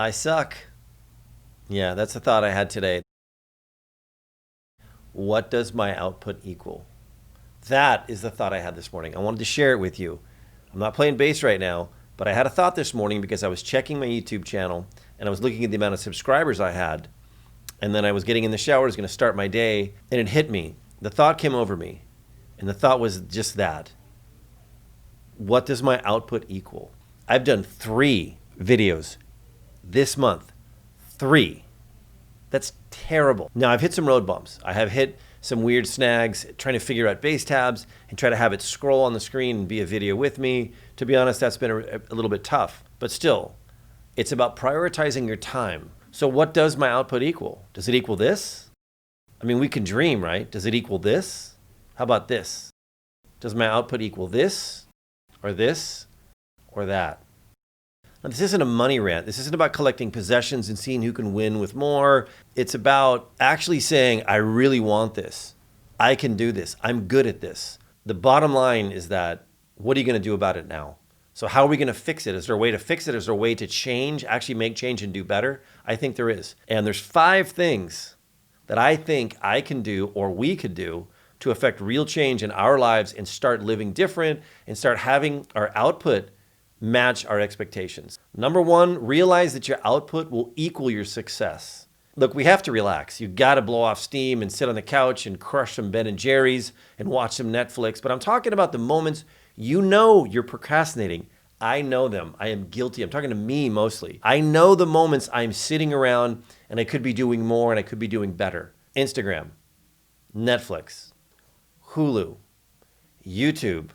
I suck. Yeah, that's the thought I had today. What does my output equal? That is the thought I had this morning. I wanted to share it with you. I'm not playing bass right now, but I had a thought this morning because I was checking my YouTube channel and I was looking at the amount of subscribers I had. And then I was getting in the shower, I was going to start my day, and it hit me. The thought came over me. And the thought was just that. What does my output equal? I've done 3 videos this month. 3. That's terrible. Now, I've hit some road bumps. I have hit some weird snags trying to figure out bass tabs and try to have it scroll on the screen and be a video with me. To be honest, that's been a little bit tough. But still, it's about prioritizing your time. So what does my output equal? Does it equal this? I mean, we can dream, right? Does it equal this? How about this? Does my output equal this or this or that? Now, this isn't a money rant. This isn't about collecting possessions and seeing who can win with more. It's about actually saying, I really want this. I can do this. I'm good at this. The bottom line is that, what are you going to do about it now? So how are we going to fix it? Is there a way to fix it? Is there a way to change, actually make change and do better? I think there is. And there's 5 things that I think I can do or we could do to affect real change in our lives and start living different and start having our output match our expectations. Number 1, realize that your output will equal your success. Look, we have to relax. You got to blow off steam and sit on the couch and crush some Ben and Jerry's and watch some Netflix. But I'm talking about the moments you know you're procrastinating. I know them. I am guilty. I'm talking to me mostly. I know the moments I'm sitting around and I could be doing more and I could be doing better. Instagram, Netflix, Hulu, YouTube,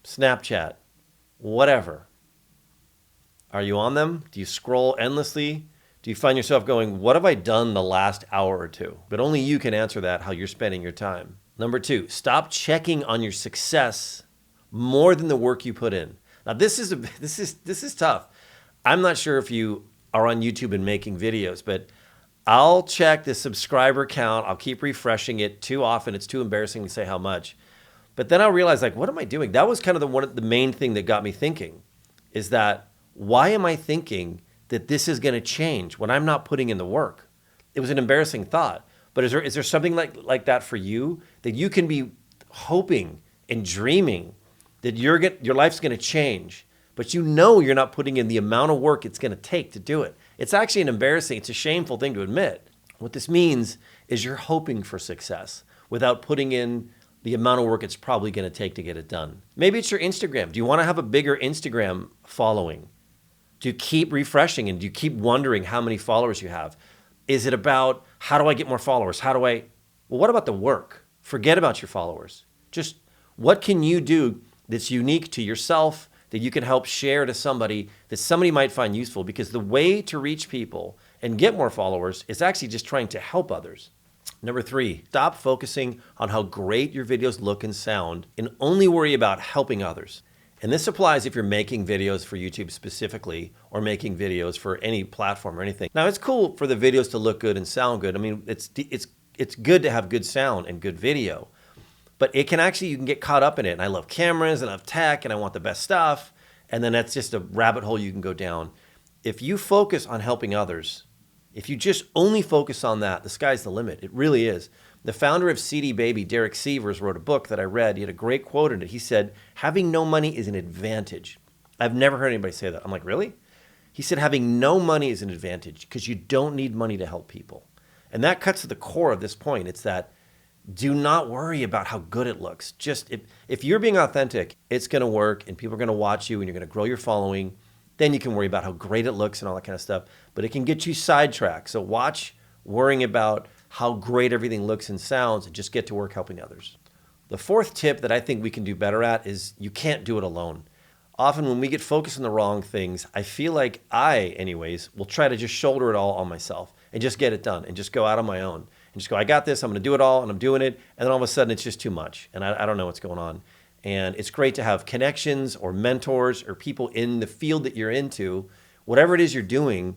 Snapchat, whatever. Are you on them? Do you scroll endlessly? Do you find yourself going, what have I done the last hour or two? But only you can answer that, how you're spending your time. Number 2, stop checking on your success more than the work you put in. Now this is tough. I'm not sure if you are on YouTube and making videos, but I'll check the subscriber count. I'll keep refreshing it. Too often it's too embarrassing to say how much. But then I'll realize, like, what am I doing? That was kind of the main thing that got me thinking, is that why am I thinking that this is going to change when I'm not putting in the work? It was an embarrassing thought. But is there something like that for you, that you can be hoping and dreaming that your life's going to change, but you know you're not putting in the amount of work it's going to take to do it? It's actually it's a shameful thing to admit. What this means is you're hoping for success without putting in the amount of work it's probably going to take to get it done. Maybe it's your Instagram. Do you want to have a bigger Instagram following? Do you keep refreshing and do you keep wondering how many followers you have? Is it about, how do I get more followers? Well, what about the work? Forget about your followers. Just what can you do that's unique to yourself, that you can help share to somebody, that somebody might find useful? Because the way to reach people and get more followers is actually just trying to help others. Number 3, stop focusing on how great your videos look and sound and only worry about helping others. And this applies if you're making videos for YouTube specifically or making videos for any platform or anything. Now, it's cool for the videos to look good and sound good. I mean, it's good to have good sound and good video. But you can get caught up in it. And I love cameras and I love tech and I want the best stuff. And then that's just a rabbit hole you can go down. If you focus on helping others, if you just only focus on that, the sky's the limit. It really is. The founder of CD Baby, Derek Sivers, wrote a book that I read. He had a great quote in it. He said, having no money is an advantage. I've never heard anybody say that. I'm like, really? He said, having no money is an advantage because you don't need money to help people. And that cuts to the core of this point. It's that do not worry about how good it looks. Just if you're being authentic, it's going to work and people are going to watch you and you're going to grow your following. Then you can worry about how great it looks and all that kind of stuff. But it can get you sidetracked. So watch worrying about how great everything looks and sounds and just get to work helping others. The 4th tip that I think we can do better at is you can't do it alone. Often when we get focused on the wrong things, I feel like anyways, will try to just shoulder it all on myself and just get it done and just go out on my own and just go, I got this, I'm going to do it all, and I'm doing it. And then all of a sudden it's just too much and I don't know what's going on. And it's great to have connections or mentors or people in the field that you're into, whatever it is you're doing,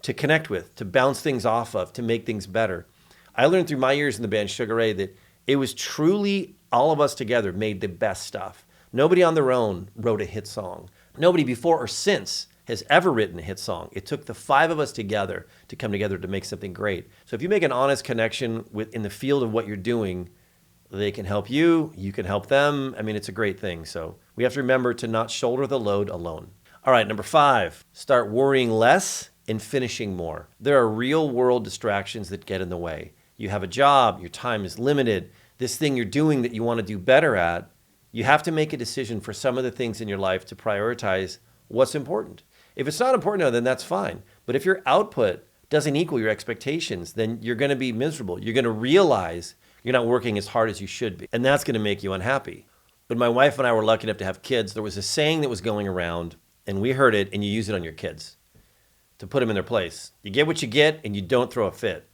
to connect with, to bounce things off of, to make things better. I learned through my years in the band Sugar Ray that it was truly all of us together made the best stuff. Nobody on their own wrote a hit song. Nobody before or since has ever written a hit song. It took the five of us together to come together to make something great. So if you make an honest connection in the field of what you're doing, they can help you, you can help them. I mean, it's a great thing. So we have to remember to not shoulder the load alone. All right, number 5, start worrying less and finishing more. There are real world distractions that get in the way. You have a job, your time is limited. This thing you're doing that you want to do better at, you have to make a decision for some of the things in your life to prioritize what's important. If it's not important, then that's fine. But if your output doesn't equal your expectations, then you're going to be miserable. You're going to realize you're not working as hard as you should be. And that's going to make you unhappy. When my wife and I were lucky enough to have kids, there was a saying that was going around, and we heard it, and you use it on your kids to put them in their place. You get what you get, and you don't throw a fit.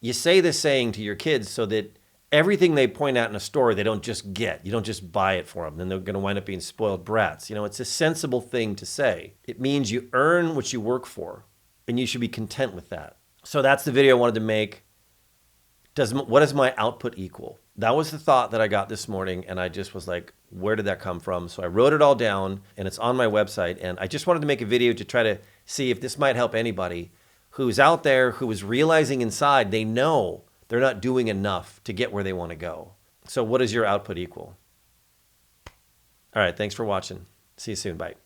You say this saying to your kids so that everything they point out in a story, they don't just get. You don't just buy it for them. Then they're going to wind up being spoiled brats. You know, it's a sensible thing to say. It means you earn what you work for, and you should be content with that. So that's the video I wanted to make. What does my output equal? That was the thought that I got this morning, and I just was like, where did that come from? So I wrote it all down, and it's on my website, and I just wanted to make a video to try to see if this might help anybody who's out there who is realizing inside they know they're not doing enough to get where they want to go. So what does your output equal? All right, thanks for watching. See you soon. Bye.